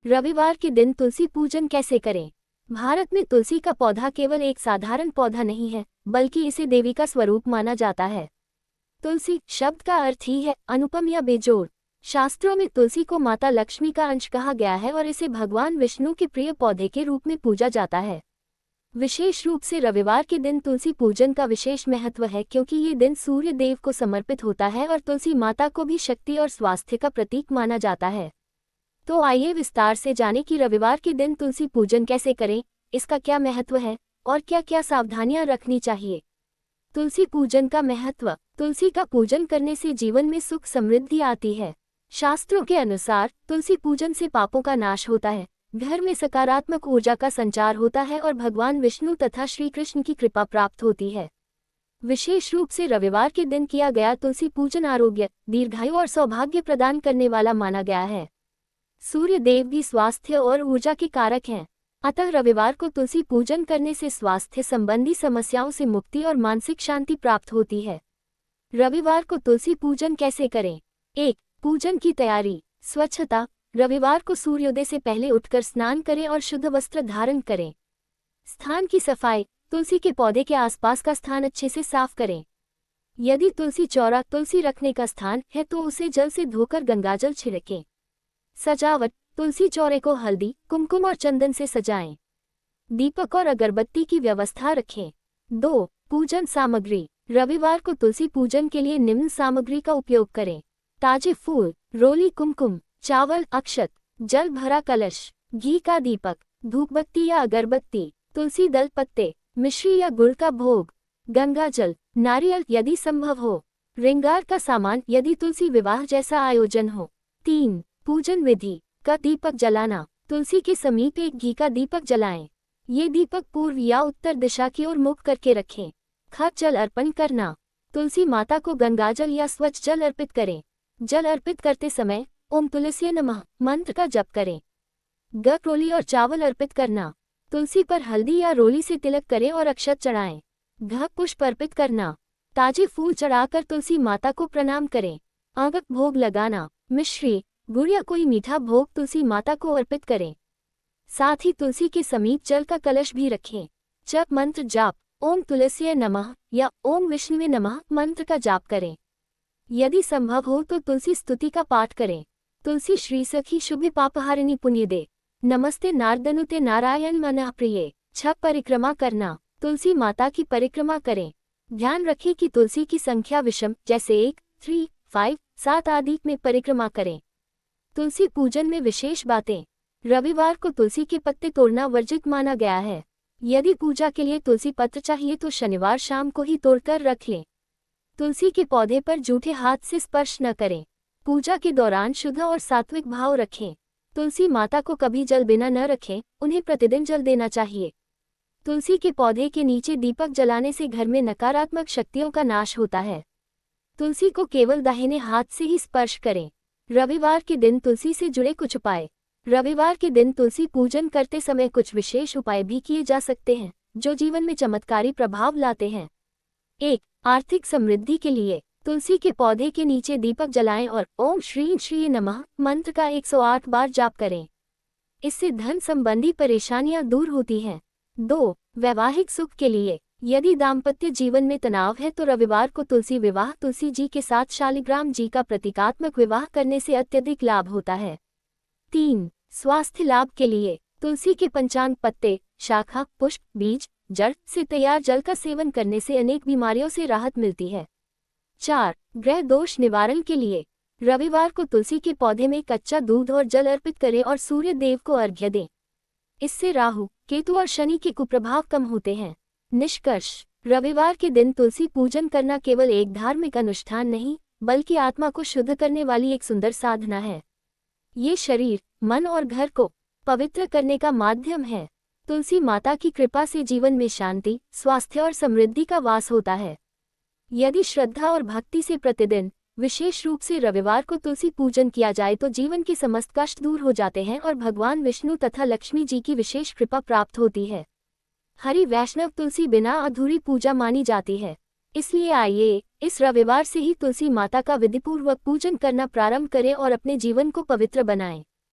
रविवार के दिन तुलसी पूजन कैसे करें? भारत में तुलसी का पौधा केवल एक साधारण पौधा नहीं है, बल्कि इसे देवी का स्वरूप माना जाता है। तुलसी शब्द का अर्थ ही है अनुपम या बेजोड़। शास्त्रों में तुलसी को माता लक्ष्मी का अंश कहा गया है और इसे भगवान विष्णु के प्रिय पौधे के रूप में पूजा जाता है। विशेष रूप से रविवार के दिन तुलसी पूजन का विशेष महत्व है, क्योंकि ये दिन सूर्य देव को समर्पित होता है और तुलसी माता को भी शक्ति और स्वास्थ्य का प्रतीक माना जाता है। तो आइए विस्तार से जानें कि रविवार के दिन तुलसी पूजन कैसे करें, इसका क्या महत्व है और क्या क्या सावधानियां रखनी चाहिए। तुलसी पूजन का महत्व। तुलसी का पूजन करने से जीवन में सुख समृद्धि आती है। शास्त्रों के अनुसार तुलसी पूजन से पापों का नाश होता है, घर में सकारात्मक ऊर्जा का संचार होता है और भगवान विष्णु तथा श्री कृष्ण की कृपा प्राप्त होती है। विशेष रूप से रविवार के दिन किया गया तुलसी पूजन आरोग्य, दीर्घायु और सौभाग्य प्रदान करने वाला माना गया है। सूर्य देव भी स्वास्थ्य और ऊर्जा के कारक हैं, अतः रविवार को तुलसी पूजन करने से स्वास्थ्य संबंधी समस्याओं से मुक्ति और मानसिक शांति प्राप्त होती है। रविवार को तुलसी पूजन कैसे करें? 1. पूजन की तैयारी। स्वच्छता। रविवार को सूर्योदय से पहले उठकर स्नान करें और शुद्ध वस्त्र धारण करें। स्थान की सफाई। तुलसी के पौधे के आसपास का स्थान अच्छे से साफ करें। यदि तुलसी चौरा तुलसी रखने का स्थान है तो उसे जल से धोकर गंगाजल छिड़कें। सजावट। तुलसी चौरे को हल्दी, कुमकुम और चंदन से सजाएं। दीपक और अगरबत्ती की व्यवस्था रखें। 2. पूजन सामग्री। रविवार को तुलसी पूजन के लिए निम्न सामग्री का उपयोग करें। ताजे फूल, रोली कुमकुम, चावल, अक्षत, जल भरा कलश, घी का दीपक, धूपबत्ती या अगरबत्ती, तुलसी दल पत्ते, मिश्री या गुड़ का भोग, गंगाजल, नारियल यदि संभव हो, श्रृंगार का सामान यदि तुलसी विवाह जैसा आयोजन हो। 3. पूजन विधि का दीपक जलाना। तुलसी के समीप एक घी का दीपक जलाएं। ये दीपक पूर्व या उत्तर दिशा की ओर मुख करके रखें। खत जल अर्पण करना। तुलसी माता को गंगाजल या स्वच्छ जल अर्पित करें। जल अर्पित करते समय ओम तुलसी नमः मंत्र का जप करें। ग रोली और चावल अर्पित करना। तुलसी पर हल्दी या रोली से तिलक करें और अक्षत चढ़ाएं। घ पुष्प अर्पित करना। ताजे फूल चढ़ाकर तुलसी माता को प्रणाम करें। आगक भोग लगाना। मिश्री, गुड़ या कोई मीठा भोग तुलसी माता को अर्पित करें। साथ ही तुलसी के समीप जल का कलश भी रखें। जप मंत्र जाप ओम तुलसी नमः या ओम विष्णुवे नमः मंत्र का जाप करें। यदि संभव हो तो तुलसी स्तुति का पाठ करें। तुलसी श्री सखी शुभ पापहारिणी पुण्य दे, नमस्ते नारदनुते नारायण मनः प्रिये। छप परिक्रमा करना। तुलसी माता की परिक्रमा करें। ध्यान रखें कि तुलसी की संख्या विषम जैसे 1, 3, 5, 7 आदि में परिक्रमा करें। तुलसी पूजन में विशेष बातें। रविवार को तुलसी के पत्ते तोड़ना वर्जित माना गया है। यदि पूजा के लिए तुलसी पत्र चाहिए तो शनिवार शाम को ही तोड़कर रख लें। तुलसी के पौधे पर जूठे हाथ से स्पर्श न करें। पूजा के दौरान शुद्ध और सात्विक भाव रखें। तुलसी माता को कभी जल बिना न रखें, उन्हें प्रतिदिन जल देना चाहिए। तुलसी के पौधे के नीचे दीपक जलाने से घर में नकारात्मक शक्तियों का नाश होता है। तुलसी को केवल दाहिने हाथ से ही स्पर्श करें। रविवार के दिन तुलसी से जुड़े कुछ उपाय। रविवार के दिन तुलसी पूजन करते समय कुछ विशेष उपाय भी किए जा सकते हैं, जो जीवन में चमत्कारी प्रभाव लाते हैं। 1. आर्थिक समृद्धि के लिए तुलसी के पौधे के नीचे दीपक जलाएं और ओम श्री श्री नमः मंत्र का 108 बार जाप करें। इससे धन संबंधी परेशानियां दूर होती हैं। 2. वैवाहिक सुख के लिए यदि दाम्पत्य जीवन में तनाव है तो रविवार को तुलसी विवाह तुलसी जी के साथ शालिग्राम जी का प्रतीकात्मक विवाह करने से अत्यधिक लाभ होता है। 3. स्वास्थ्य लाभ के लिए तुलसी के पंचांग पत्ते, शाखा, पुष्प, बीज, जड़ से तैयार जल का सेवन करने से अनेक बीमारियों से राहत मिलती है। 4. ग्रह दोष निवारण के लिए रविवार को तुलसी के पौधे में कच्चा दूध और जल अर्पित करें और सूर्य देव को अर्घ्य दें। इससे राहु, केतु और शनि के कुप्रभाव कम होते हैं। निष्कर्ष, रविवार के दिन तुलसी पूजन करना केवल एक धार्मिक अनुष्ठान नहीं, बल्कि आत्मा को शुद्ध करने वाली एक सुंदर साधना है। ये शरीर, मन और घर को पवित्र करने का माध्यम है। तुलसी माता की कृपा से जीवन में शांति, स्वास्थ्य और समृद्धि का वास होता है। यदि श्रद्धा और भक्ति से प्रतिदिन, विशेष रूप से रविवार को तुलसी पूजन किया जाए तो जीवन के समस्त कष्ट दूर हो जाते हैं और भगवान विष्णु तथा लक्ष्मी जी की विशेष कृपा प्राप्त होती है। हरि वैष्णव तुलसी बिना अधूरी पूजा मानी जाती है। इसलिए आइए इस रविवार से ही तुलसी माता का विधिपूर्वक पूजन करना प्रारंभ करें और अपने जीवन को पवित्र बनाएं।